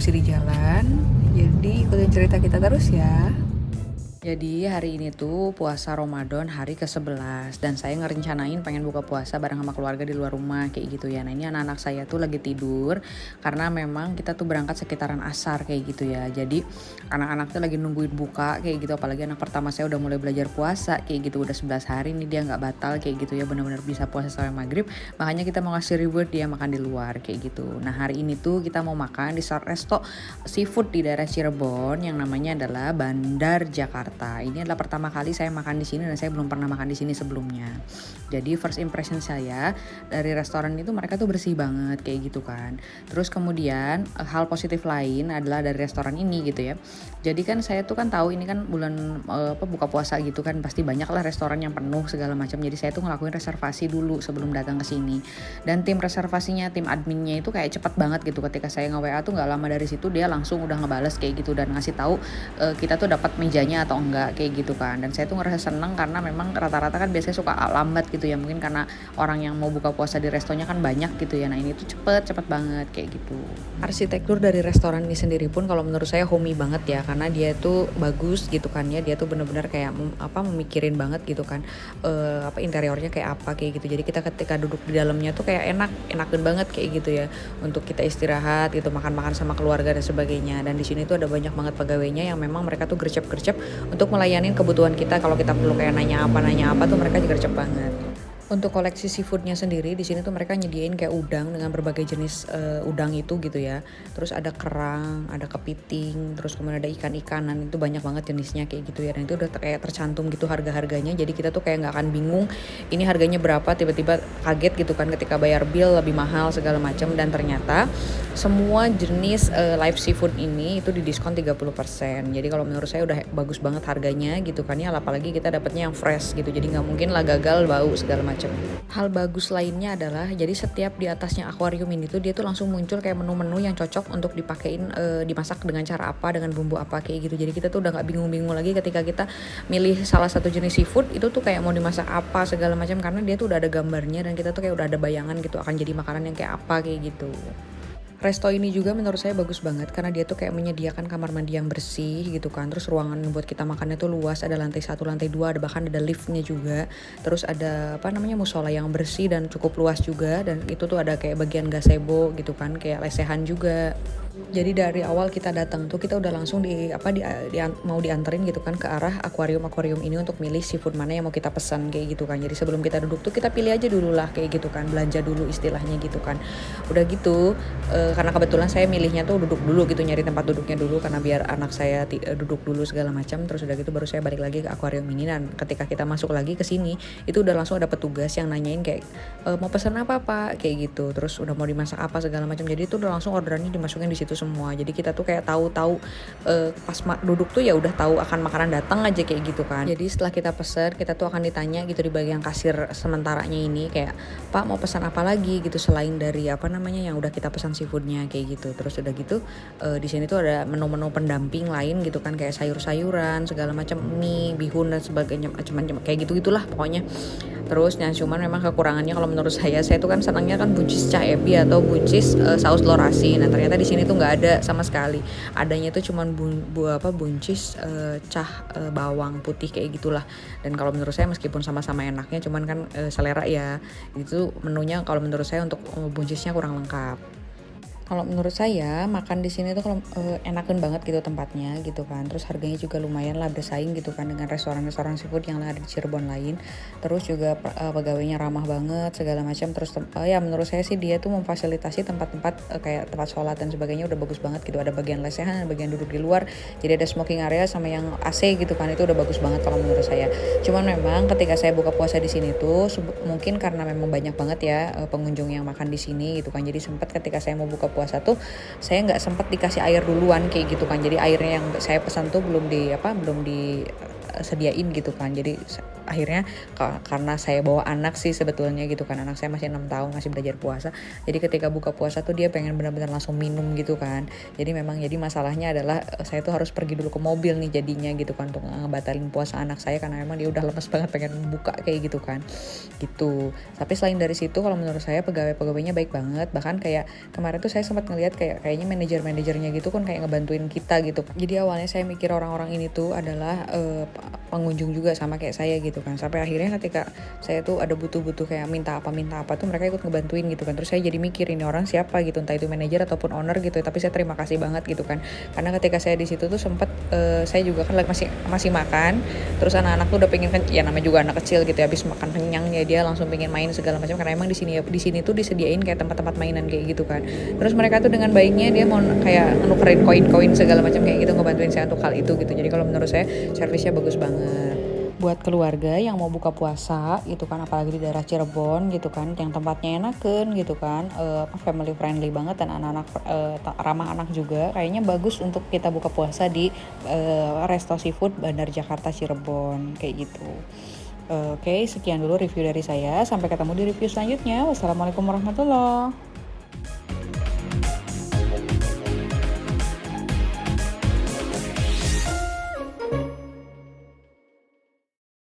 masih di jalan. Jadi ikutin cerita kita terus ya. Jadi hari ini tuh puasa Ramadan hari ke-11 dan saya ngerencanain pengen buka puasa bareng sama keluarga di luar rumah kayak gitu ya. Nah ini anak-anak saya tuh lagi tidur karena memang kita tuh berangkat sekitaran asar kayak gitu ya. Jadi anak-anak tuh lagi nungguin buka kayak gitu, apalagi anak pertama saya udah mulai belajar puasa kayak gitu, udah 11 hari nih dia nggak batal kayak gitu ya, benar-benar bisa puasa sampai maghrib. Makanya kita mau ngasih reward dia makan di luar kayak gitu. Nah hari ini tuh kita mau makan di resto seafood di daerah Cirebon yang namanya adalah Bandar Jakarta. Ini adalah pertama kali saya makan di sini dan saya belum pernah makan di sini sebelumnya. Jadi first impression saya dari restoran itu mereka tuh bersih banget kayak gitu kan. Terus kemudian hal positif lain adalah dari restoran ini gitu ya. Jadi kan saya tuh kan tahu ini kan bulan buka puasa gitu kan, pasti banyak lah restoran yang penuh segala macam. Jadi saya tuh ngelakuin reservasi dulu sebelum datang ke sini. Dan tim reservasinya, tim adminnya itu kayak cepat banget gitu. Ketika saya nge-WA tuh nggak lama dari situ dia langsung udah ngebales kayak gitu dan ngasih tahu kita tuh dapat mejanya atau enggak kayak gitu kan. Dan saya tuh ngerasa seneng karena memang rata-rata kan biasanya suka lambat gitu ya, mungkin karena orang yang mau buka puasa di restonya kan banyak gitu ya. Nah ini tuh cepet banget kayak gitu. Arsitektur dari restoran ini sendiri pun kalau menurut saya homey banget ya, karena dia tuh bagus gitu kan ya, dia tuh bener-bener kayak memikirin banget gitu kan interiornya kayak apa kayak gitu. Jadi kita ketika duduk di dalamnya tuh kayak enakan banget kayak gitu ya, untuk kita istirahat gitu, makan-makan sama keluarga dan sebagainya. Dan di sini tuh ada banyak banget pegawainya yang memang mereka tuh gercep-gercep untuk melayani kebutuhan kita. Kalau kita perlu kayak nanya apa tuh mereka juga gercep banget. Untuk koleksi seafoodnya sendiri di sini tuh mereka nyediain kayak udang dengan berbagai jenis udang itu gitu ya. Terus ada kerang, ada kepiting, terus kemudian ada ikan-ikanan, itu banyak banget jenisnya kayak gitu ya. Dan itu udah kayak tercantum gitu harga-harganya. Jadi kita tuh kayak nggak akan bingung ini harganya berapa, tiba-tiba kaget gitu kan ketika bayar bill lebih mahal segala macam. Dan ternyata semua jenis live seafood ini itu didiskon 30%. Jadi kalau menurut saya udah bagus banget harganya gitu kan ya, apalagi kita dapatnya yang fresh gitu. Jadi nggak mungkin lah gagal, bau segala macam. Hal bagus lainnya adalah jadi setiap di atasnya akuarium ini tuh dia tuh langsung muncul kayak menu-menu yang cocok untuk dipakein dimasak dengan cara apa, dengan bumbu apa kayak gitu. Jadi kita tuh udah nggak bingung-bingung lagi ketika kita milih salah satu jenis seafood itu tuh kayak mau dimasak apa segala macam, karena dia tuh udah ada gambarnya dan kita tuh kayak udah ada bayangan gitu akan jadi makanan yang kayak apa kayak gitu. Resto ini juga menurut saya bagus banget karena dia tuh kayak menyediakan kamar mandi yang bersih gitu kan. Terus ruangan buat kita makannya tuh luas, ada lantai 1, lantai 2, ada bahkan ada liftnya juga. Terus ada musola yang bersih dan cukup luas juga, dan itu tuh ada kayak bagian gazebo gitu kan, kayak lesehan juga. Jadi dari awal kita datang tuh kita udah langsung mau dianterin gitu kan ke arah akuarium ini untuk milih seafood mana yang mau kita pesan kayak gitu kan. Jadi sebelum kita duduk tuh kita pilih aja dulu lah kayak gitu kan, belanja dulu istilahnya gitu kan. Udah gitu karena kebetulan saya milihnya tuh duduk dulu gitu, nyari tempat duduknya dulu karena biar anak saya duduk dulu segala macam. Terus udah gitu baru saya balik lagi ke akuarium ini, dan ketika kita masuk lagi ke sini itu udah langsung ada petugas yang nanyain kayak mau pesan apa Pak kayak gitu. Terus udah mau dimasak apa segala macam. Jadi itu udah langsung orderannya dimasukin di situ semua. Jadi kita tuh kayak tahu pas duduk tuh ya udah tahu akan makanan datang aja kayak gitu kan. Jadi setelah kita pesan, kita tuh akan ditanya gitu di bagian kasir sementaranya ini kayak, Pak mau pesan apa lagi gitu selain dari yang udah kita pesan seafoodnya kayak gitu. Terus udah gitu di sini tuh ada menu-menu pendamping lain gitu kan, kayak sayur-sayuran segala macam, mie, bihun dan sebagainya, macam-macam kayak gitulah pokoknya. Terus cuman memang kekurangannya kalau menurut saya tuh kan senangnya kan buncis cah ebi atau buncis saus telur asin. Nah ternyata di sini tuh nggak ada sama sekali. Adanya tuh cuman buncis cah bawang putih kayak gitulah. Dan kalau menurut saya meskipun sama-sama enaknya, cuman kan selera ya. Itu menunya kalau menurut saya untuk buncisnya kurang lengkap. Kalau menurut saya makan di sini tuh kalau enakan banget gitu tempatnya gitu kan. Terus harganya juga lumayan lah bersaing gitu kan dengan restoran-restoran seafood yang ada di Cirebon lain. Terus juga pegawainya ramah banget segala macam. Terus ya menurut saya sih dia tuh memfasilitasi tempat-tempat kayak tempat sholat dan sebagainya udah bagus banget gitu. Ada bagian lesehan, ada bagian duduk di luar. Jadi ada smoking area sama yang AC gitu kan. Itu udah bagus banget kalau menurut saya. Cuman memang ketika saya buka puasa di sini tuh mungkin karena memang banyak banget ya pengunjung yang makan di sini gitu kan. Jadi sempat ketika saya mau buka puasa tuh saya nggak sempat dikasih air duluan kayak gitu kan. Jadi airnya yang saya pesan tuh belum di sediain gitu kan. Jadi akhirnya karena saya bawa anak sih sebetulnya gitu kan, anak saya masih 6 tahun masih belajar puasa, jadi ketika buka puasa tuh dia pengen benar-benar langsung minum gitu kan. Jadi masalahnya adalah saya tuh harus pergi dulu ke mobil nih jadinya gitu kan untuk ngebatalin puasa anak saya karena memang dia udah lemes banget pengen buka kayak gitu kan gitu. Tapi selain dari situ kalau menurut saya pegawai-pegawainya baik banget, bahkan kayak kemarin tuh saya sempat ngelihat kayaknya manajer-manajernya gitu kan kayak ngebantuin kita gitu. Jadi awalnya saya mikir orang-orang ini tuh adalah pengunjung juga sama kayak saya gitu kan, sampai akhirnya ketika saya tuh ada butuh-butuh kayak minta apa tuh mereka ikut ngebantuin gitu kan. Terus saya jadi mikir ini orang siapa gitu, entah itu manajer ataupun owner gitu, tapi saya terima kasih banget gitu kan, karena ketika saya di situ tuh sempet saya juga kan masih makan, terus anak-anak tuh udah pengen ya namanya juga anak kecil gitu ya, habis makan kenyang ya dia langsung pengen main segala macam karena emang di sini tuh disediain kayak tempat-tempat mainan kayak gitu kan. Terus mereka tuh dengan baiknya dia mau kayak nukerin koin-koin segala macam kayak gitu, ngebantuin saya untuk hal itu gitu. Jadi kalau menurut saya servisnya bagus banget. Buat keluarga yang mau buka puasa gitu kan, apalagi di daerah Cirebon gitu kan, yang tempatnya enaken gitu kan, family friendly banget dan anak-anak ramah anak juga, kayaknya bagus untuk kita buka puasa di Resto Seafood Bandar Jakarta Cirebon kayak gitu. Oke, sekian dulu review dari saya. Sampai ketemu di review selanjutnya. Wassalamualaikum warahmatullahi wabarakatuh.